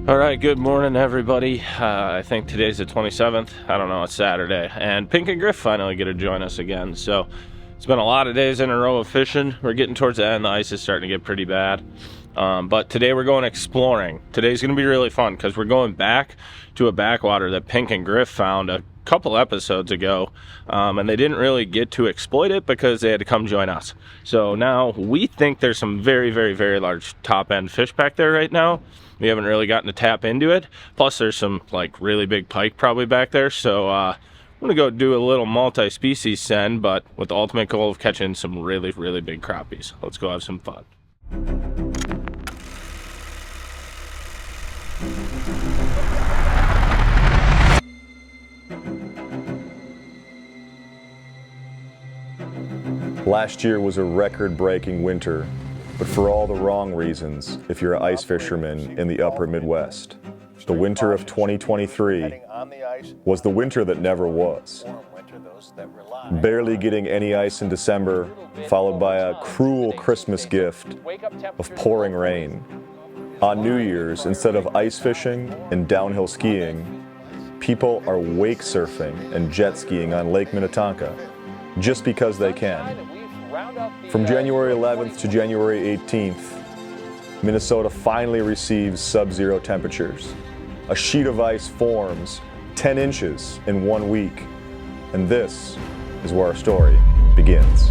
All right, good morning, everybody. I think today's the 27th. I don't know, it's Saturday. And Pink and Griff finally get to join us again. So it's been a lot of days in a row of fishing. We're getting towards the end. The ice is starting to get pretty bad. But today we're going exploring. Today's going to be really fun because we're going back to a backwater that Pink and Griff found a couple episodes ago. And they didn't really get to exploit it because they had to come join us. So now we think there's some very, very, very large top-end fish back there right now. We haven't really gotten to tap into it. Plus there's some like really big pike probably back there. So I'm gonna go do a little multi-species send, but with the ultimate goal of catching some really, really big crappies. Let's go have some fun. Last year was a record-breaking winter, but for all the wrong reasons if you're an ice fisherman in the upper Midwest. The winter of 2023 was the winter that never was. Barely getting any ice in December, followed by a cruel Christmas gift of pouring rain. On New Year's, instead of ice fishing and downhill skiing, people are wake surfing and jet skiing on Lake Minnetonka just because they can. From January 11th to January 18th, Minnesota finally receives sub-zero temperatures. A sheet of ice forms 10 inches in 1 week. And this is where our story begins.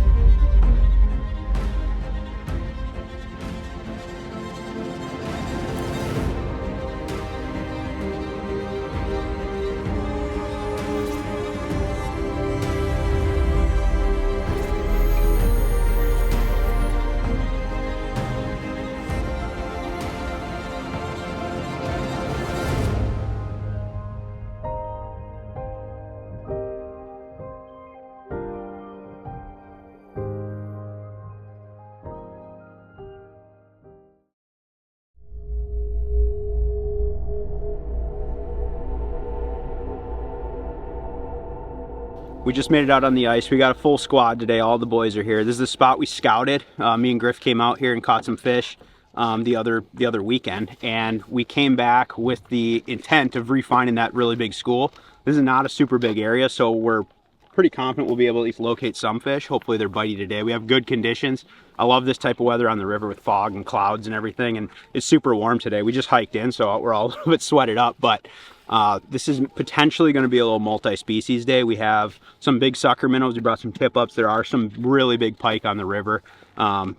We just made it out on the ice. We got a full squad today. All the boys are here. This is the spot we scouted. Me and Griff came out here and caught some fish the other weekend, and we came back with the intent of refinding that really big school. This is not a super big area, so we're pretty confident we'll be able to at least locate some fish. Hopefully they're bitey today. We have good conditions. I love this type of weather on the river with fog and clouds and everything, and it's super warm today. We just hiked in, so we're all a little bit sweated up, but this is potentially going to be a little multi-species day. We have some big sucker minnows. We brought some tip-ups. There are some really big pike on the river.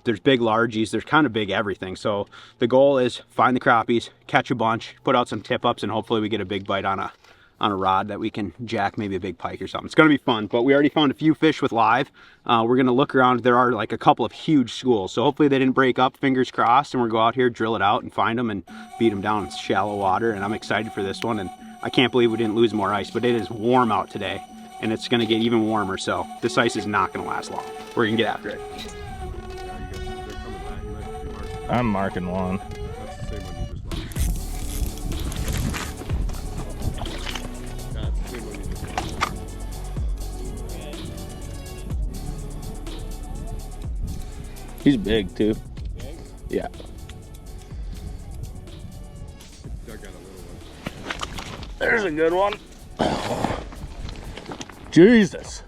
There's big largies. There's kind of big everything. So the goal is find the crappies, catch a bunch, put out some tip-ups, and hopefully we get a big bite on a rod that we can jack maybe a big pike or something. It's going to be fun, but we already found a few fish with live. We're going to look around. There are like a couple of huge schools, so hopefully they didn't break up, fingers crossed, and we'll go out here, drill it out, and find them and beat them down in shallow water. And I'm excited for this one, and I can't believe we didn't lose more ice, but it is warm out today, and it's going to get even warmer, so this ice is not going to last long. We're going to get after it. I'm marking one. He's big too. Big? Yeah. There's a good one. Oh. Jesus.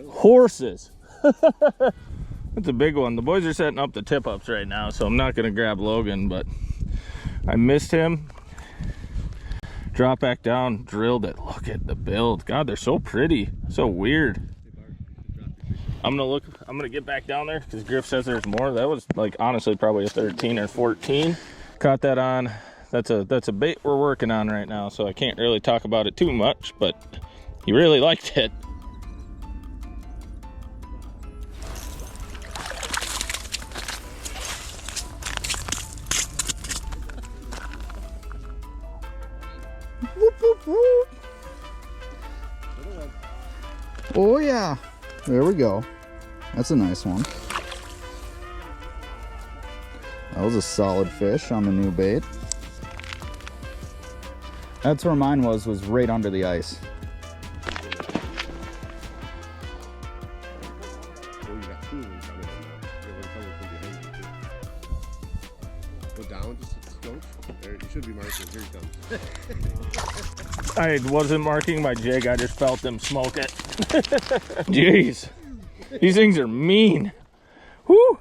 Horses. That's a big one. The boys are setting up the tip-ups right now, so I'm not going to grab Logan, but I missed him. Drop back down, drilled it. Look at the build. God, they're so pretty. So weird. I'm gonna get back down there because Griff says there's more. That was like honestly probably a 13 or 14. Caught that on. That's a bait we're working on right now, so I can't really talk about it too much, but he really liked it. Whoop, whoop, whoop. Oh yeah, there we go. That's a nice one. That was a solid fish on the new bait. That's where mine was right under the ice. Go down just There, you should be marking. Here he comes. I wasn't marking my jig, I just felt them smoke it. Jeez. These things are mean. Whew.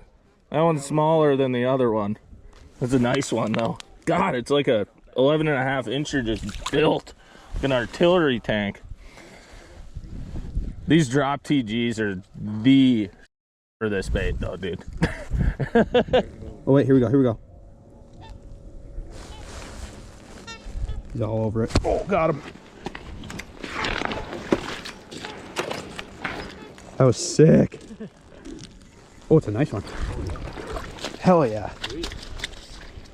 That one's smaller than the other one. That's a nice one though. God, it's like a 11.5 incher just built. Like an artillery tank. These drop TGs are the for this bait though, dude. Oh wait, here we go, here we go. He's all over it. Oh, got him. That was sick. Oh, it's a nice one. Hell yeah.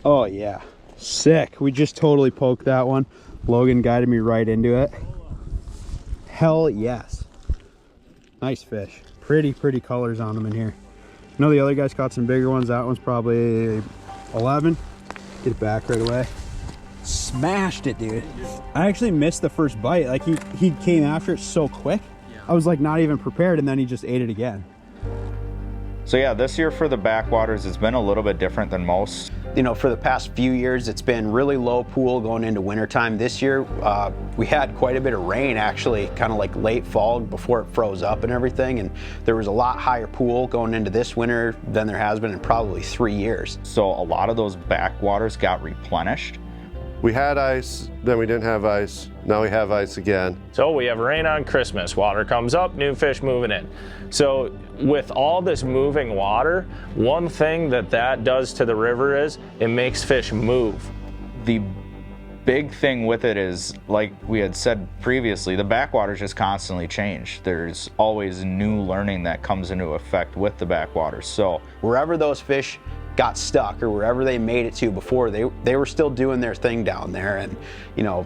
Oh yeah, sick. We just totally poked that one. Logan guided me right into it. Hell yes. Nice fish. Pretty colors on them in here. I know the other guys caught some bigger ones. That one's probably 11. Get it back right away. Smashed it, dude. I actually missed the first bite. Like he came after it so quick. I was like not even prepared, and then he just ate it again. So yeah, this year for the Backwaters, it's been a little bit different than most. You know, for the past few years, it's been really low pool going into wintertime. This year, we had quite a bit of rain, actually, kind of like late fall before it froze up and everything. And there was a lot higher pool going into this winter than there has been in probably 3 years. So a lot of those backwaters got replenished. We had ice, then we didn't have ice. Now we have ice again. So we have rain on Christmas, water comes up, new fish moving in. So with all this moving water, one thing that does to the river is it makes fish move. The big thing with it is, like we had said previously, the backwaters just constantly change. There's always new learning that comes into effect with the backwaters. So wherever those fish got stuck or wherever they made it to before, they were still doing their thing down there. And you know,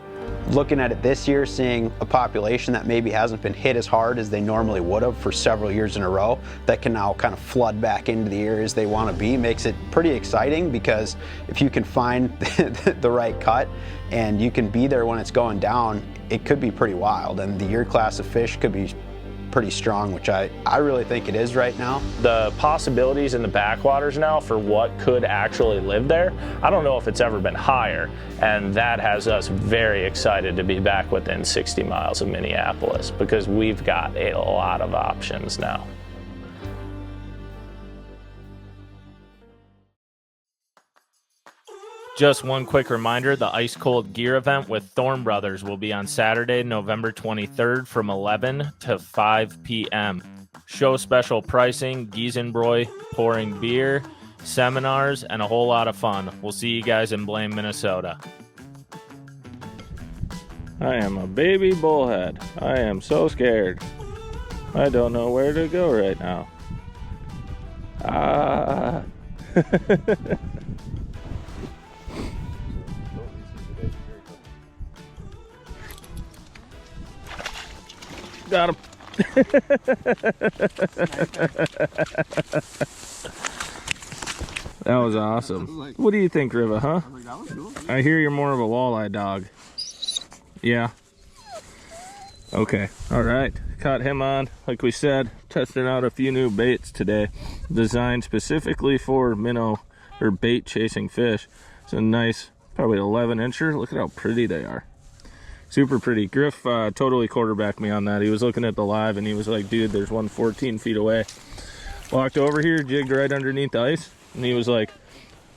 looking at it this year, seeing a population that maybe hasn't been hit as hard as they normally would have for several years in a row, that can now kind of flood back into the areas they want to be, makes it pretty exciting. Because if you can find the right cut and you can be there when it's going down, it could be pretty wild, and the year class of fish could be pretty strong, which I really think it is right now. The possibilities in the backwaters now for what could actually live there, I don't know if it's ever been higher, and that has us very excited to be back within 60 miles of Minneapolis, because we've got a lot of options now. Just one quick reminder, the Ice Cold Gear event with Thorne Bros will be on Saturday, November 23rd from 11 to 5 p.m. Show special pricing, Giesenbräu, pouring beer, seminars, and a whole lot of fun. We'll see you guys in Blaine, Minnesota. I am a baby bullhead. I am so scared. I don't know where to go right now. Got him. That was awesome. What do you think, Riva, huh? I hear you're more of a walleye dog. Yeah. Okay. All right. Caught him on, like we said, testing out a few new baits today, designed specifically for minnow or bait chasing fish. It's a nice, probably 11 incher. Look at how pretty they are. Super pretty. Griff totally quarterbacked me on that. He was looking at the live and he was like, dude, there's one 14 feet away. Walked over here, jigged right underneath the ice, and he was like,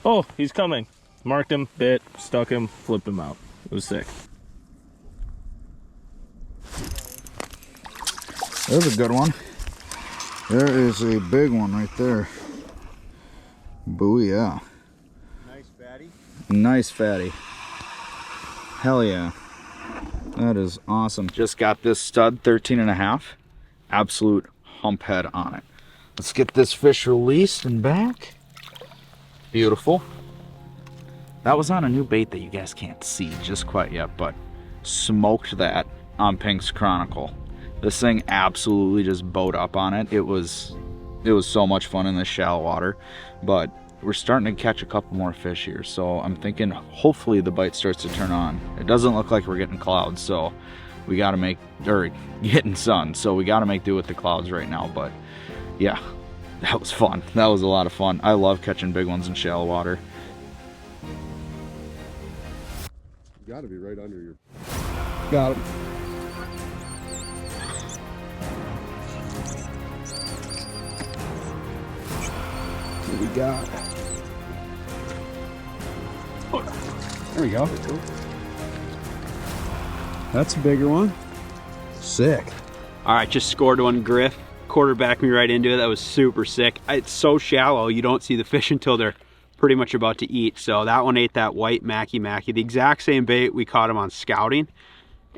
oh, he's coming. Marked him, bit, stuck him, flipped him out. It was sick. There's a good one. There is a big one right there. Booyah. Nice fatty. Nice fatty. Hell yeah. That is awesome. just got this stud 13.5, absolute hump head on it. Let's get this fish released and back. Beautiful. That was on a new bait that you guys can't see just quite yet, but smoked that on Pink's Chronicle. This thing absolutely just bowed up on it. It was so much fun in this shallow water, but we're starting to catch a couple more fish here, so I'm thinking hopefully the bite starts to turn on. It doesn't look like we're getting clouds, so we got to make, or getting sun, so we got to make do with the clouds right now. But yeah, that was fun. That was a lot of fun. I love catching big ones in shallow water. got to be right under your... Got him. What we got? There we go. That's a bigger one. Sick. All right, just scored one, Griff. Quarterbacked me right into it. That was super sick. It's so shallow, you don't see the fish until they're pretty much about to eat. So that one ate that white Mackie, the exact same bait we caught him on scouting.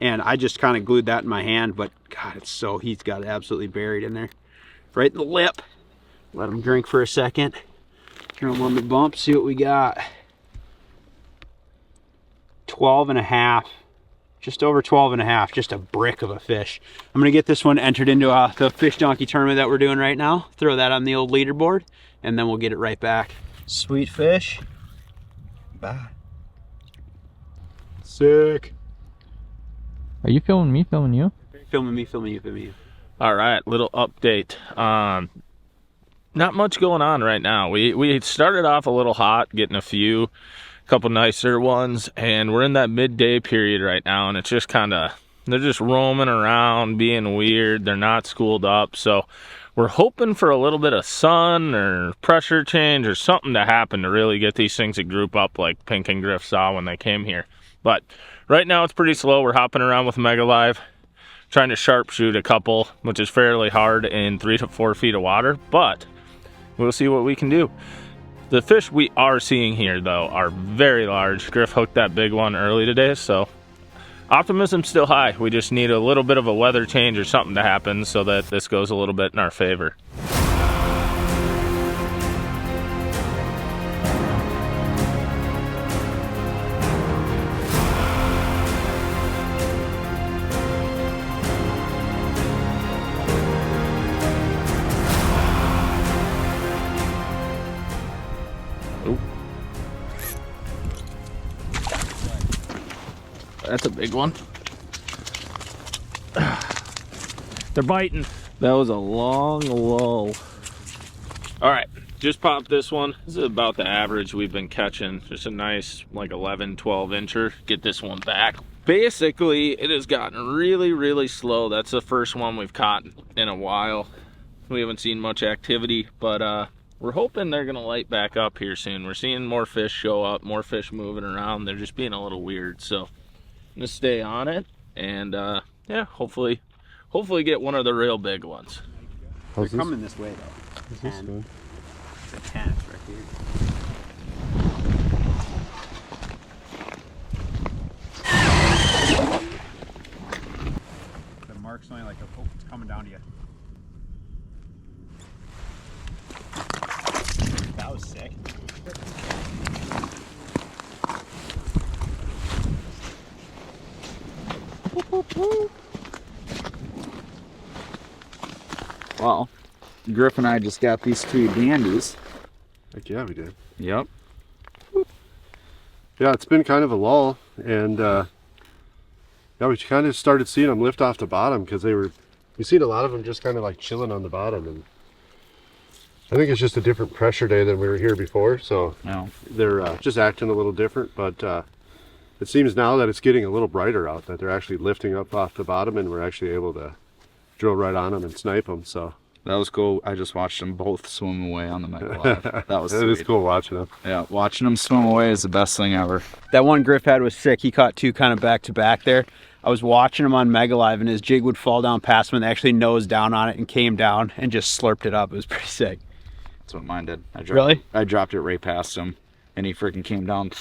And I just kind of glued that in my hand, but God, he's got it absolutely buried in there. Right in the lip. Let him drink for a second. Throw him on the bump, see what we got. 12.5. Just over 12.5, just a brick of a fish. I'm gonna get this one entered into the fish donkey tournament that we're doing right now. Throw that on the old leaderboard, and then we'll get it right back. Sweet fish. Bye. Sick. Are you filming me, filming you? Filming me, filming you, filming you. All right, little update. Not much going on right now. We started off a little hot, getting a couple nicer ones, and we're in that midday period right now, and it's just kind of, they're just roaming around, being weird. They're not schooled up, so we're hoping for a little bit of sun or pressure change or something to happen to really get these things to group up like Pink and Griff saw when they came here. But right now it's pretty slow. We're hopping around with Mega Live, trying to sharpshoot a couple, which is fairly hard in 3 to 4 feet of water, but we'll see what we can do. The fish we are seeing here, though, are very large. Griff hooked that big one early today, so optimism's still high. We just need a little bit of a weather change or something to happen so that this goes a little bit in our favor. That's a big one. They're biting. That was a long lull. All right, just popped this one. This is about the average we've been catching. Just a nice like 11, 12 incher. Get this one back. Basically, it has gotten really, really slow. That's the first one we've caught in a while. We haven't seen much activity, but we're hoping they're gonna light back up here soon. We're seeing more fish show up, more fish moving around. They're just being a little weird, so I'm gonna stay on it, and yeah, hopefully get one of the real big ones. They're coming this way though. What's this one? It's a 10 right here. The mark's only like it's coming down to you. That was sick. Well, Griff and I just got these 2 dandies. Heck yeah, we did. Yep. Yeah, it's been kind of a lull, and yeah, we kind of started seeing them lift off the bottom because you seen a lot of them just kind of like chilling on the bottom, and I think it's just a different pressure day than we were here before, so Yeah. they're just acting a little different, but it seems now that it's getting a little brighter out, that they're actually lifting up off the bottom, and we're actually able to drill right on them and snipe them, so. That was cool. I just watched them both swim away on the Mega Live. That was It sweet. is cool watching them. Yeah, watching them swim away is the best thing ever. That one Griff had was sick. He caught 2 kind of back to back there. I was watching him on Mega Live, and his jig would fall down past him, and they actually nosed down on it and came down and just slurped it up. It was pretty sick. That's what mine did. Really? I dropped it right past him, and he freaking came down.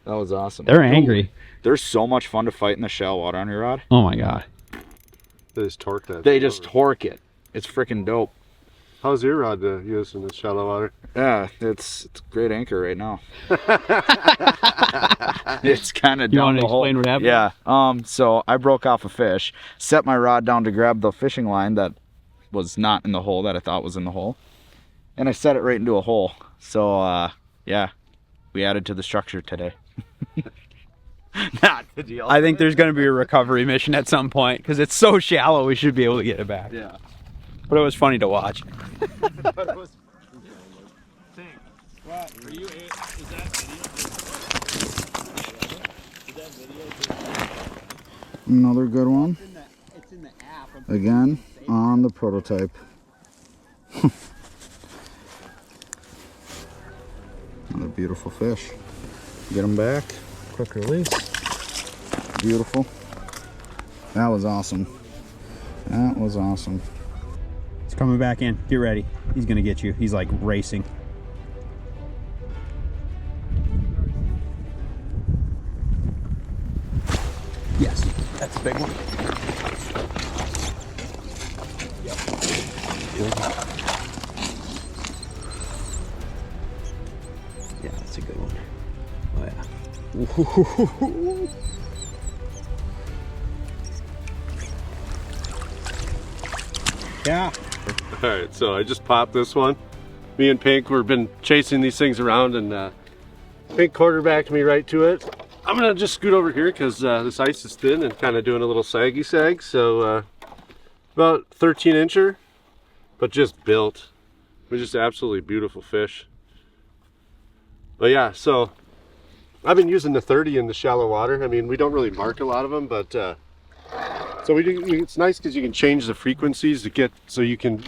That was awesome. They're angry. They're so much fun to fight in the shallow water on your rod. Oh my god. They just torque that. They just torque it. It's freaking dope. How's your rod to use in the shallow water? Yeah, it's a great anchor right now. It's kind of You down want to the hole. explain what happened? Yeah. So I broke off a fish, set my rod down to grab the fishing line that was not in the hole that I thought was in the hole, and I set it right into a hole. So yeah, we added to the structure today. Not the deal. I think there's going to be a recovery mission at some point because it's so shallow we should be able to get it back. Yeah. But it was funny to watch. Another good one. Again, on the prototype. Another beautiful fish. Get them back. Quick release. Beautiful. That was awesome. That was awesome. He's coming back in. Get ready. He's gonna get you. He's like racing. Yes, that's a big one. Yep. Good. Yeah, that's a good one. Oh yeah. Yeah. All right, so I just popped this one. Me and Pink, we've been chasing these things around, and Pink quarterbacked me right to it. I'm gonna just scoot over here because this ice is thin and kind of doing a little saggy sag. So about 13 incher, but just built. It was just absolutely beautiful fish. But yeah, so I've been using the 30 in the shallow water. I mean, we don't really mark a lot of them, but so we do. It's nice because you can change the frequencies to get so you can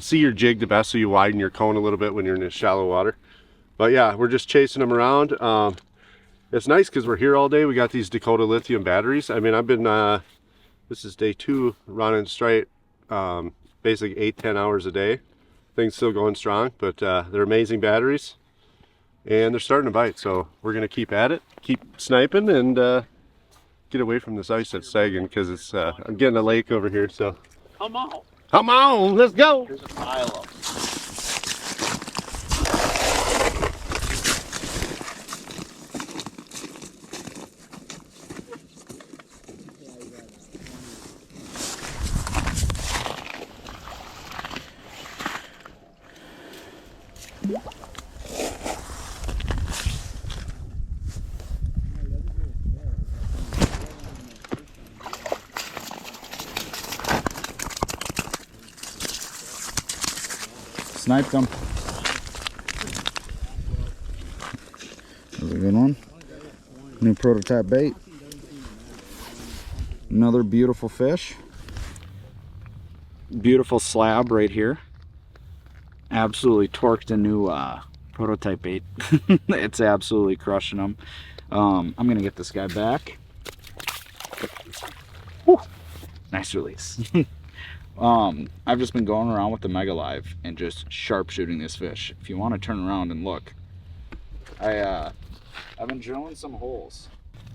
see your jig the best, so you widen your cone a little bit when you're in the shallow water. But yeah, we're just chasing them around. It's nice because we're here all day. We got these Dakota lithium batteries. I mean, I've been this is day 2 running straight, basically 8-10 hours a day. Things still going strong, but they're amazing batteries, and they're starting to bite. So we're gonna keep at it, keep sniping, and get away from this ice that's sagging because it's I'm getting a lake over here. So come on, let's go. There's a pile of them. Sniped them. That was a good one. New prototype bait. Another beautiful fish. Beautiful slab right here. Absolutely torqued a new prototype bait. It's absolutely crushing them. I'm gonna get this guy back. Whew. Nice release. I've just been going around with the Mega Live and just sharpshooting this fish. If you want to turn around and look, I've been drilling some holes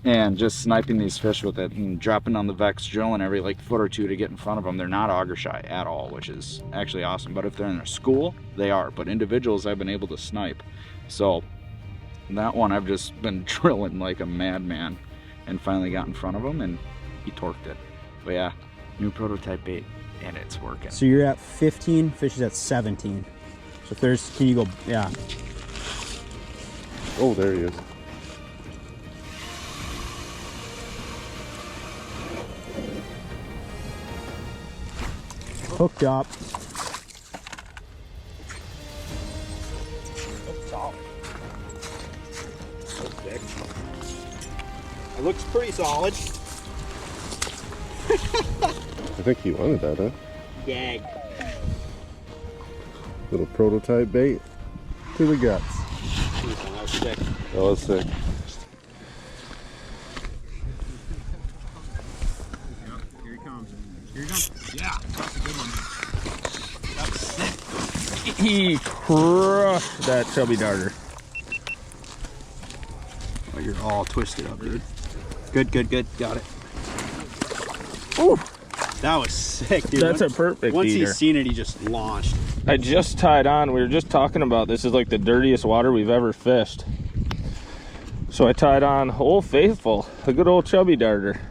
and just sniping these fish with it and dropping on the Vex, drilling every like foot or two to get in front of them. They're not auger shy at all, which is actually awesome. But if they're in a school, they are. But individuals, I've been able to snipe. So that one, I've just been drilling like a madman and finally got in front of him and he torqued it. But yeah, new prototype bait. And it's working. So you're at 15, fish is at 17. So if there's, can you go, yeah. Oh, there he is. Hooked up. It looks pretty solid. I think he wanted that, huh? Gag. Little prototype bait to the guts. That was sick. That was sick. Here he comes. Here he comes. Yeah, that's a good one. That was sick. He crushed that chubby darter. Oh, you're all twisted up, dude. Good, good, good. Got it. Ooh. That was sick, dude. That's a perfect Once eater. he's seen it, he just launched. I just tied on. We were just talking about this is like the dirtiest water we've ever fished. So I tied on Old Faithful, a good old chubby darter.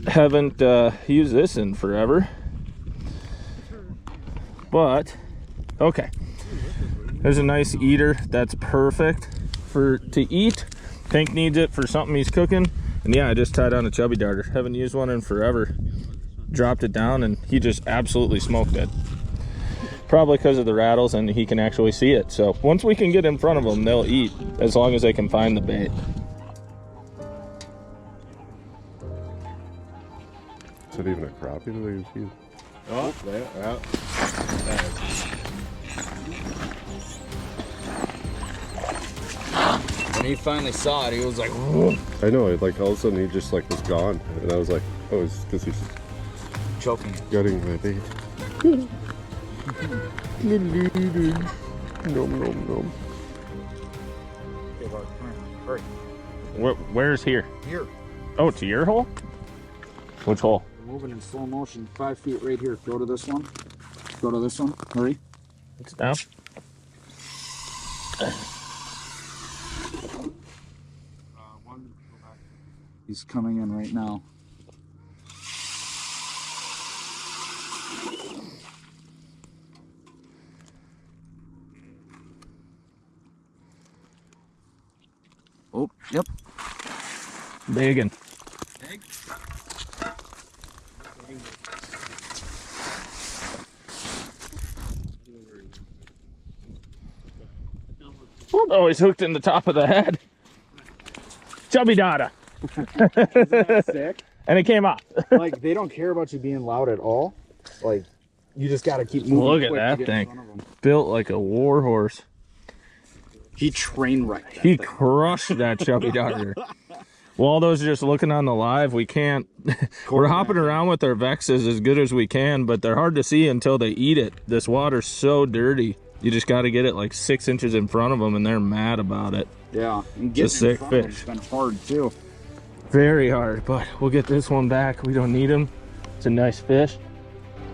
Haven't used this in forever. But, okay. There's a nice eater that's perfect to eat. Pink needs it for something he's cooking. And yeah, I just tied on a chubby darter. Haven't used one in forever. Dropped it down and he just absolutely smoked it. Probably because of the rattles and he can actually see it. So once we can get in front of them, they'll eat as long as they can find the bait. that even a crappie that we see? Oh, yeah. When he finally saw it, he was like, whoa. I know, like all of a sudden he just like was gone. And I was like, oh, it's because he's Choking. gutting my bait. Nom nom nom. Okay, Bart, come here. Hurry. Where's here? Here. Oh, to your hole? Which hole? We're moving in slow motion. 5 feet right here. Go to this one. Go to this one. Hurry. It's down. He's coming in right now. Oh, yep. Biggin. Oh, he's hooked in the top of the head. Chubby Dada. Sick. And it came off. Like, they don't care about you being loud at all. Like, you just got to keep moving. Look at quick that to get in thing. front of 'em. Built like a war horse. He train wrecked that He thing. crushed that chubby darter. While those are just looking on the live, we can't. We're hopping around with our Vexes as good as we can, but they're hard to see until they eat it. This water's so dirty. You just got to get it like 6 inches in front of them, and they're mad about it. Yeah, and Just getting in sick front of fish. them's been hard too. Very hard, but we'll get this one back. We don't need him. It's a nice fish.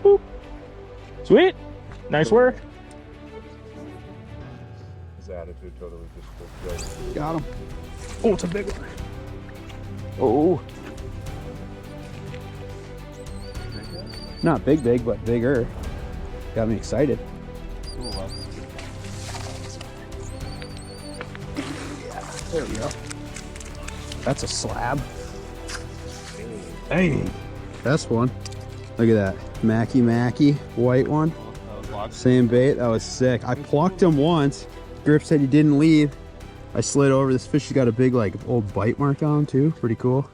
Boop. Sweet. Nice work. His attitude totally just Got him. Oh, it's a big one. Oh. Not big, but bigger. Got me excited. There we go. That's a slab. Hey. Best one. Look at that. Mackie, white one. Same bait. That was sick. I plucked him once. Grip said he didn't leave. I slid over. This fish has got a big, like, old bite mark on him, too. Pretty cool.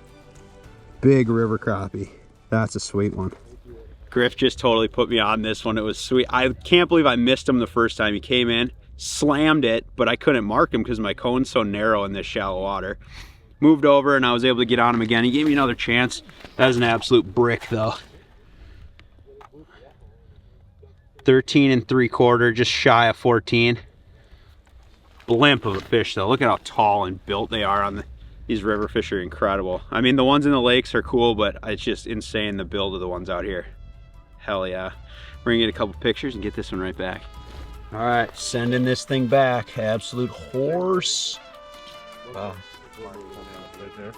Big river crappie. That's a sweet one. Griff just totally put me on this one. It was sweet. I can't believe I missed him the first time. He came in, slammed it, but I couldn't mark him because my cone's so narrow in this shallow water. Moved over and I was able to get on him again. He gave me another chance. That was an absolute brick though. 13 3/4, just shy of 14. Blimp of a fish though. Look at how tall and built they are on the, these river fish are incredible. I mean, the ones in the lakes are cool, but it's just insane the build of the ones out here. Hell yeah. We're gonna get a couple pictures and get this one right back. All right, sending this thing back. Absolute horse. Wow. right there.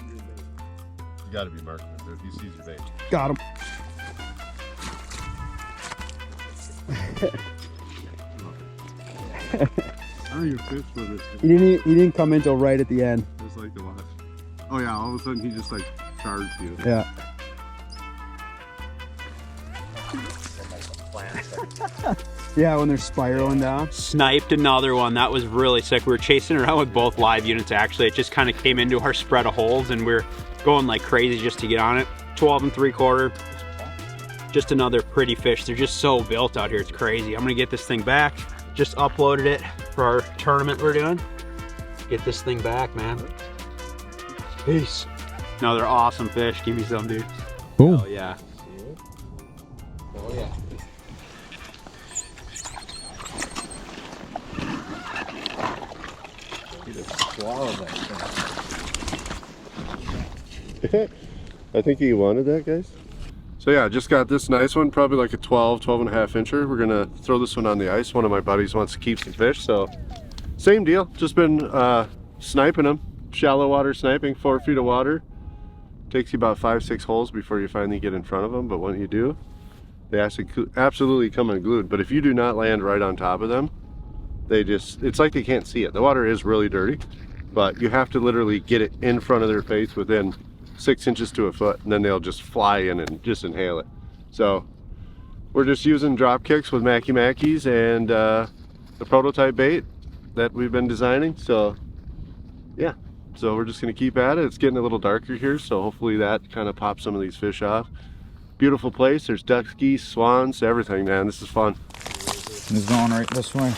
You gotta be marking it there if he sees your bait. Got him. How are your fish with it? He didn't come in till right at the end. Just like to watch. Oh yeah, all of a sudden he just like charged you. Yeah. Yeah, when they're spiraling down. Sniped another one. That was really sick. We were chasing around with both live units actually. It just kind of came into our spread of holes and we're going like crazy just to get on it. 12 3/4. Just another pretty fish. They're just so built out here. It's crazy. I'm gonna get this thing back. Just uploaded it for our tournament we're doing. Get this thing back, man. Peace. Another awesome fish. Give me some, dude. Boom. Oh yeah. Oh yeah. I think he wanted that, guys. So yeah, just got this nice one, probably like a 12 and a half incher. We're gonna throw this one on the ice. One of my buddies wants to keep some fish, so same deal. Just been sniping them, shallow water sniping, 4 feet of water. Takes you about 5-6 holes before you finally get in front of them, but when you do, they absolutely come unglued. But if you do not land right on top of them, it's like they can't see it. The water is really dirty, but you have to literally get it in front of their face within 6 inches to a foot, and then they'll just fly in and just inhale it. So we're just using drop kicks with Mackies and the prototype bait that we've been designing. So yeah, So we're just gonna keep at it. It's getting a little darker here, so hopefully that kind of pops some of these fish off. Beautiful place. There's ducks, geese, swans, everything, man. This is fun. He's going right this way.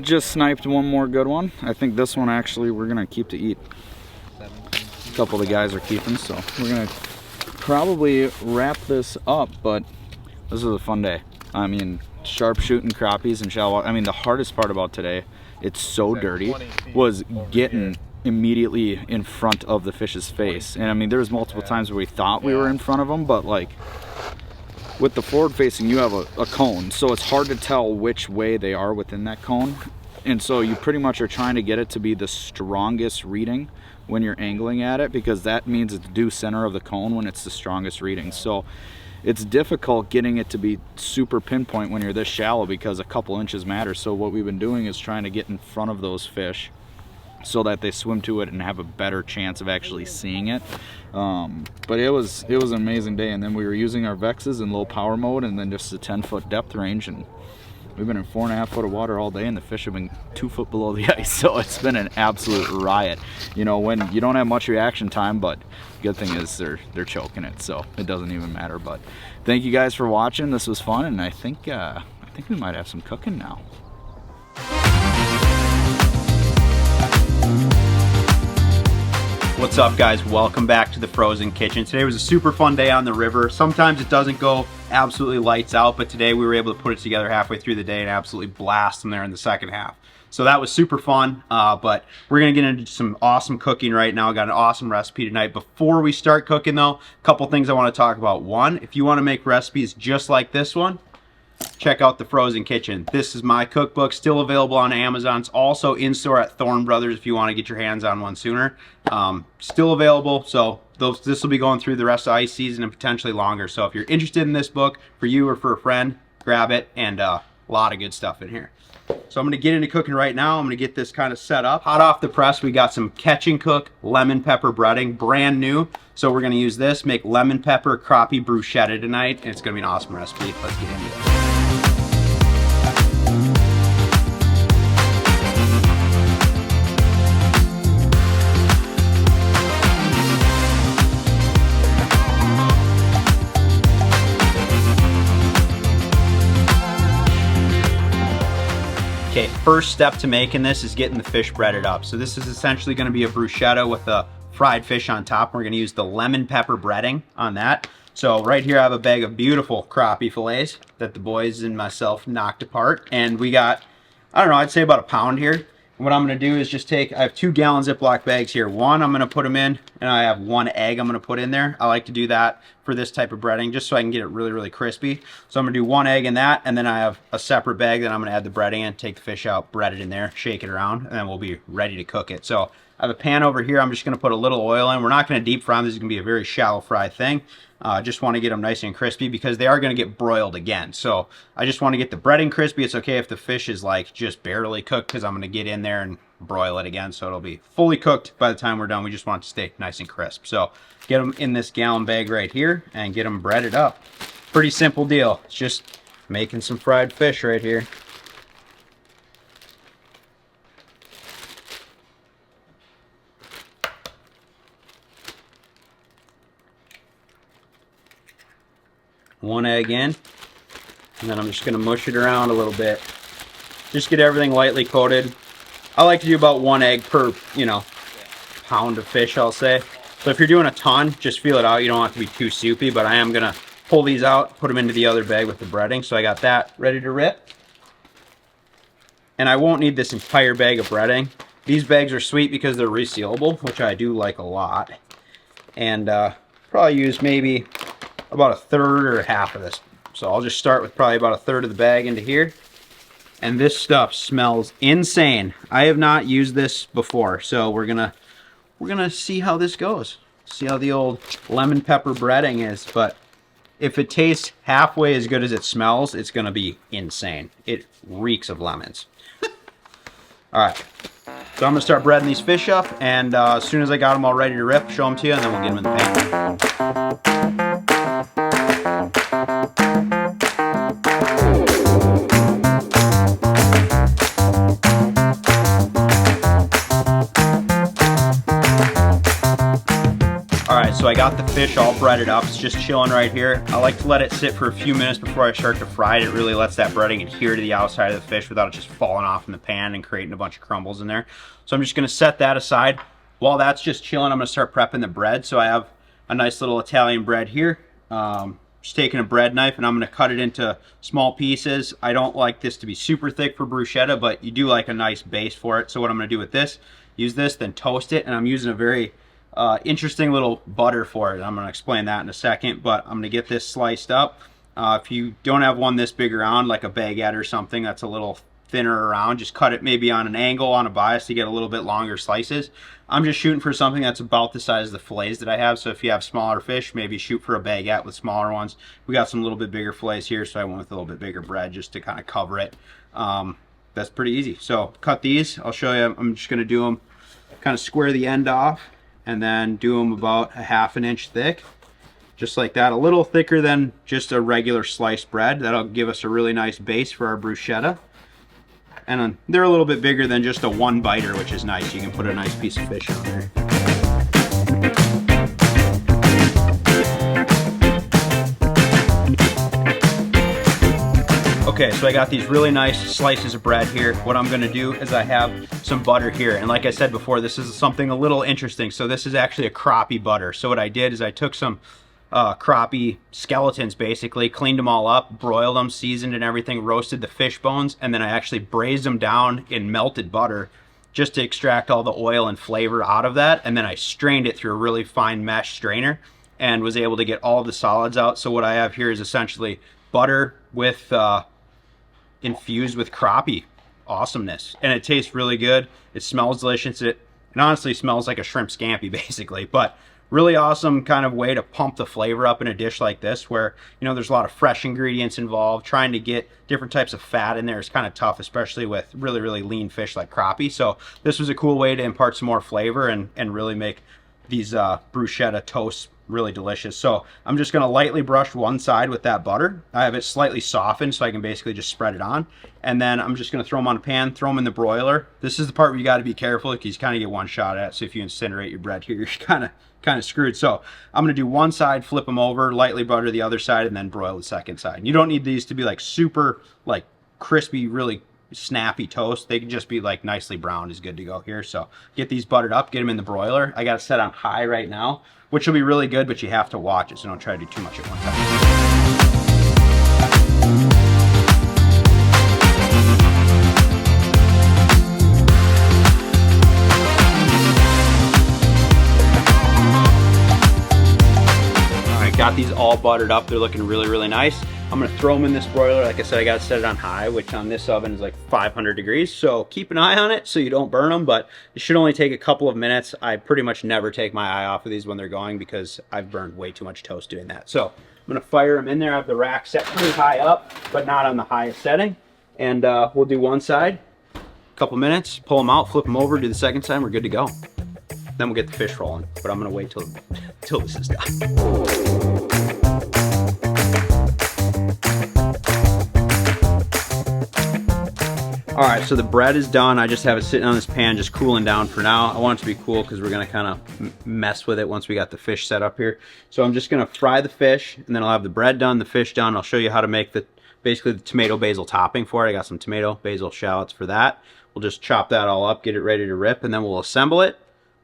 Just sniped one more good one. I think this one actually we're gonna keep to eat. A couple of the guys are keeping, so we're gonna probably wrap this up, but this was a fun day. I mean, sharpshooting crappies and shallow. I mean, the hardest part about today, it's so dirty, was getting immediately in front of the fish's face. And I mean, there was multiple times where we thought we were in front of them, but like with the forward facing, you have a cone, so it's hard to tell which way they are within that cone. And so you pretty much are trying to get it to be the strongest reading when you're angling at it, because that means it's due center of the cone when it's the strongest reading. So it's difficult getting it to be super pinpoint when you're this shallow, because a couple inches matter. So what we've been doing is trying to get in front of those fish so that they swim to it and have a better chance of actually seeing it. But it was an amazing day. And then we were using our Vexes in low power mode, and then just a 10-foot depth range, and we've been in 4.5 foot of water all day, and the fish have been 2 foot below the ice. So it's been an absolute riot. You know, when you don't have much reaction time, but the good thing is they're choking it, so it doesn't even matter. But thank you guys for watching. This was fun, and I think we might have some cooking now. What's up, guys? Welcome back to the Frozen Kitchen. Today was a super fun day on the river. Sometimes it doesn't go absolutely lights out, but today we were able to put it together halfway through the day and absolutely blast them there in the second half. So that was super fun, but we're gonna get into some awesome cooking right now. I got an awesome recipe tonight. Before we start cooking though, a couple things I wanna talk about. One, if you wanna make recipes just like this one, check out the Frozen Kitchen. This is my cookbook, still available on Amazon. It's also in store at Thorne Bros if you want to get your hands on one sooner. Still available, so this will be going through the rest of ice season and potentially longer. So if you're interested in this book for you or for a friend, grab it, and a lot of good stuff in here. So I'm going to get into cooking right now. I'm going to get this kind of set up. Hot off the press, we got some Catch and Cook lemon pepper breading, brand new. So we're going to use this, make lemon pepper crappie bruschetta tonight, and it's going to be an awesome recipe. Let's get into it. Okay, first step to making this is getting the fish breaded up. So this is essentially going to be a bruschetta with a fried fish on top. We're going to use the lemon pepper breading on that. So right here I have a bag of beautiful crappie fillets that the boys and myself knocked apart. And we got, I don't know, I'd say about a pound here. And what I'm going to do is just take, I have 2 gallon Ziploc bags here. One I'm going to put them in, and I have 1 egg I'm going to put in there. I like to do that for this type of breading just so I can get it really, really crispy. So I'm going to do 1 egg in that, and then I have a separate bag that I'm going to add the breading in, take the fish out, bread it in there, shake it around, and then we'll be ready to cook it. So I have a pan over here. I'm just going to put a little oil in. We're not going to deep fry them. This is going to be a very shallow fry thing. Just want to get them nice and crispy because they are going to get broiled again. So I just want to get the breading crispy. It's okay if the fish is like just barely cooked because I'm going to get in there and broil it again. So it'll be fully cooked by the time we're done. We just want it to stay nice and crisp. So get them in this gallon bag right here and get them breaded up. Pretty simple deal. It's just making some fried fish right here. One egg in, and then I'm just gonna mush it around a little bit. Just get everything lightly coated. I like to do about 1 egg per, pound of fish, I'll say. So if you're doing a ton, just feel it out. You don't have to be too soupy, but I am gonna pull these out, put them into the other bag with the breading. So I got that ready to rip. And I won't need this entire bag of breading. These bags are sweet because they're resealable, which I do like a lot. And probably use maybe about 1/3 or half of this. So I'll just start with probably about 1/3 of the bag into here. And this stuff smells insane. I have not used this before, so we're gonna see how this goes. See how the old lemon pepper breading is, but if it tastes halfway as good as it smells, it's gonna be insane. It reeks of lemons. All right, So I'm gonna start breading these fish up, and as soon as I got them all ready to rip, show them to you, and then we'll get them in the pan. Alright, so I got the fish all breaded up. It's just chilling right here. I like to let it sit for a few minutes before I start to fry it. It really lets that breading adhere to the outside of the fish without it just falling off in the pan and creating a bunch of crumbles in there. So I'm just going to set that aside. While that's just chilling, I'm going to start prepping the bread. So I have a nice little Italian bread here. Just taking a bread knife, and I'm going to cut it into small pieces. I don't like this to be super thick for bruschetta, but you do like a nice base for it. So what I'm going to do with this, use this, then toast it, and I'm using a very interesting little butter for it. I'm going to explain that in a second, but I'm going to get this sliced up. If you don't have one this big around, like a baguette or something that's a little thinner around, just cut it maybe on an angle, on a bias, to get a little bit longer slices. I'm just shooting for something that's about the size of the fillets that I have, so if you have smaller fish, maybe shoot for a baguette with smaller ones. We got some little bit bigger fillets here, so I went with a little bit bigger bread just to kind of cover it. That's pretty easy. So cut these. I'll show you. I'm just going to do them, kind of square the end off, and then do them about a ½ an inch thick, just like that. A little thicker than just a regular sliced bread. That'll give us a really nice base for our bruschetta. And they're a little bit bigger than just a one biter, which is nice. You can put a nice piece of fish on there. Okay, so I got these really nice slices of bread here. What I'm gonna do is I have some butter here. And like I said before, this is something a little interesting. So this is actually a crappie butter. So what I did is I took some crappie skeletons, basically, cleaned them all up, broiled them, seasoned and everything, roasted the fish bones, and then I actually braised them down in melted butter just to extract all the oil and flavor out of that. And then I strained it through a really fine mesh strainer and was able to get all the solids out. So what I have here is essentially butter with infused with crappie awesomeness, and it tastes really good. It smells delicious. It honestly smells like a shrimp scampi, basically, but really awesome kind of way to pump the flavor up in a dish like this, where, you know, there's a lot of fresh ingredients involved. Trying to get different types of fat in there is kind of tough, especially with really lean fish like crappie. So this was a cool way to impart some more flavor and really make these bruschetta toasts really delicious. So I'm just going to lightly brush one side with that butter. I have it slightly softened so I can basically just spread it on, and then I'm just going to throw them on a pan, throw them in the broiler. This is the part where you got to be careful because you kind of get one shot at it. So if you incinerate your bread here, you're kind of screwed. So I'm going to do one side, flip them over, lightly butter the other side, and then broil the second side. You don't need these to be like super like crispy, really snappy toast. They can just be like nicely browned is good to go here. So get these buttered up, get them in the broiler. I got it set on high right now, which will be really good, but you have to watch it, so don't try to do too much at one time. Got these all buttered up. They're looking really nice. I'm gonna throw them in this broiler. Like I said, I gotta set it on high, which on this oven is like 500 degrees. So keep an eye on it so you don't burn them, but it should only take a couple of minutes. I pretty much never take my eye off of these when they're going because I've burned way too much toast doing that. So I'm gonna fire them in there. I have the rack set pretty high up, but not on the highest setting. And we'll do one side, a couple minutes, pull them out, flip them over, do the second side, we're good to go. Then we'll get the fish rolling, but I'm gonna wait till this is done. All right, so the bread is done. I just have it sitting on this pan, just cooling down for now. I want it to be cool because we're gonna kind of mess with it once we got the fish set up here. So I'm just gonna fry the fish, and then I'll have the bread done, the fish done. I'll show you how to make basically the tomato basil topping for it. I got some tomato basil shallots for that. We'll just chop that all up, get it ready to rip, and then we'll assemble it,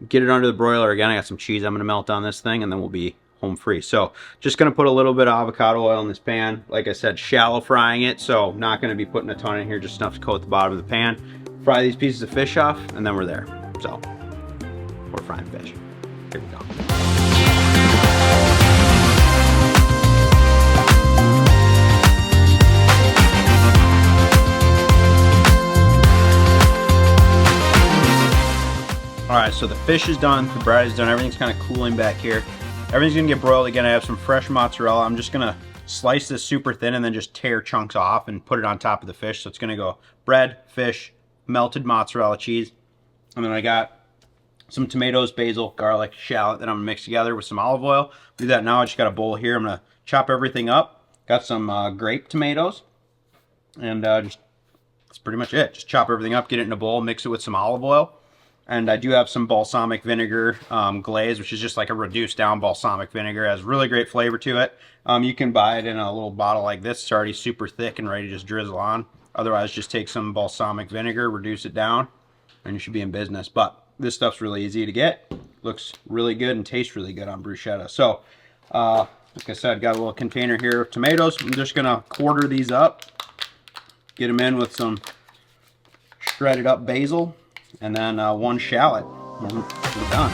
get it under the broiler. Again, I got some cheese I'm gonna melt on this thing, and then we'll be home free. So just gonna put a little bit of avocado oil in this pan. Like I said, shallow frying it, so not gonna be putting a ton in here, just enough to coat the bottom of the pan. Fry these pieces of fish off, and then we're there. So we're frying fish. Here we go. All right, so the fish is done, the bread is done, everything's kind of cooling back here. Everything's gonna get broiled again. I have some fresh mozzarella. I'm just gonna slice this super thin and then just tear chunks off and put it on top of the fish. So it's gonna go bread, fish, melted mozzarella cheese, And then I got some tomatoes, basil, garlic, shallot that I'm gonna mix together with some olive oil. Do that now. I just got a bowl here. I'm gonna chop everything up. Got some grape tomatoes, and just that's pretty much it. Just chop everything up, get it in a bowl, mix it with some olive oil. And I do have some balsamic vinegar glaze, which is just like a reduced down balsamic vinegar. It has really great flavor to it. You can buy it in a little bottle like this. It's already super thick and ready to just drizzle on. Otherwise, just take some balsamic vinegar, reduce it down, and you should be in business. But this stuff's really easy to get. Looks really good and tastes really good on bruschetta. So, like I said, got a little container here of tomatoes. I'm just gonna quarter these up, get them in with some shredded up basil, and then one shallot. We're done.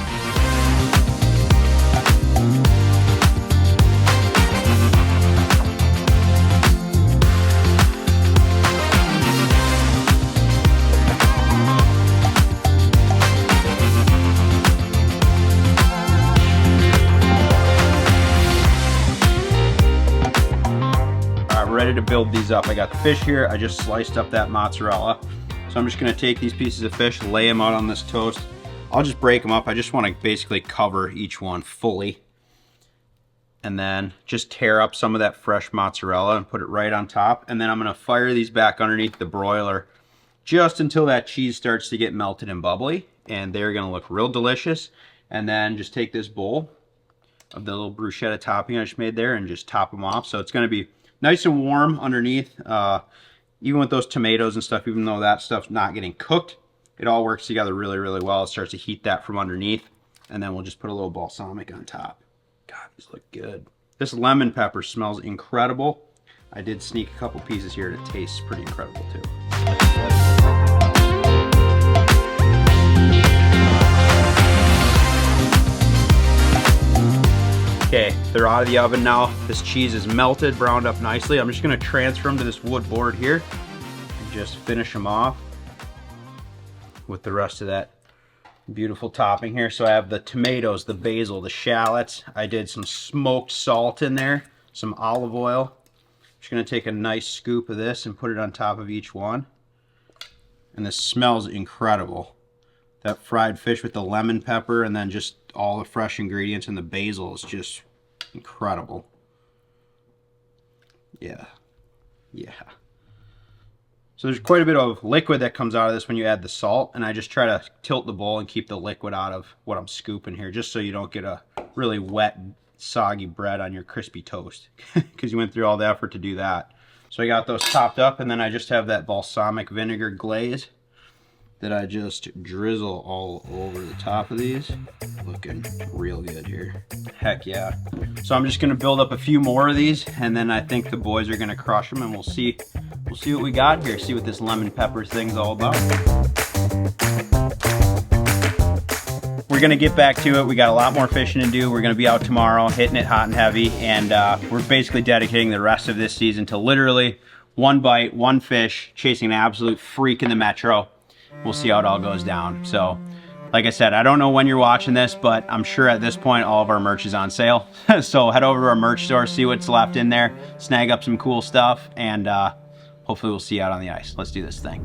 Ready to build these up. I got the fish here. I just sliced up that mozzarella. So I'm just gonna take these pieces of fish, lay them out on this toast. I'll just break them up. I just wanna basically cover each one fully. And then just tear up some of that fresh mozzarella and put it right on top. And then I'm gonna fire these back underneath the broiler just until that cheese starts to get melted and bubbly. And they're gonna look real delicious. And then just take this bowl of the little bruschetta topping I just made there and just top them off. So it's gonna be nice and warm underneath, even with those tomatoes and stuff, even though that stuff's not getting cooked, it all works together really, really well. It starts to heat that from underneath, and then we'll just put a little balsamic on top. God, these look good. This lemon pepper smells incredible. I did sneak a couple pieces here. It tastes pretty incredible too. Okay, they're out of the oven now. This cheese is melted, browned up nicely. I'm just gonna transfer them to this wood board here and just finish them off with the rest of that beautiful topping here. So I have the tomatoes, the basil, the shallots. I did some smoked salt in there, some olive oil. Just gonna take a nice scoop of this and put it on top of each one. And this smells incredible. That fried fish with the lemon pepper and then just all the fresh ingredients and the basil is just incredible. Yeah. So there's quite a bit of liquid that comes out of this when you add the salt, and I just try to tilt the bowl and keep the liquid out of what I'm scooping here, just so you don't get a really wet, soggy bread on your crispy toast, because you went through all the effort to do that. So I got those topped up, and then I just have that balsamic vinegar glaze that I just drizzle all over the top of these. Looking real good here. Heck yeah. So I'm just gonna build up a few more of these, and then I think the boys are gonna crush them, and we'll see what we got here, see what this lemon pepper thing's all about. We're gonna get back to it. We got a lot more fishing to do. We're gonna be out tomorrow, hitting it hot and heavy, and we're basically dedicating the rest of this season to literally one bite, one fish, chasing an absolute freak in the metro. We'll see how it all goes down. So, like I said, I don't know when you're watching this, but I'm sure at this point all of our merch is on sale. So head over to our merch store, see what's left in there, snag up some cool stuff, and hopefully we'll see you out on the ice. Let's do this thing.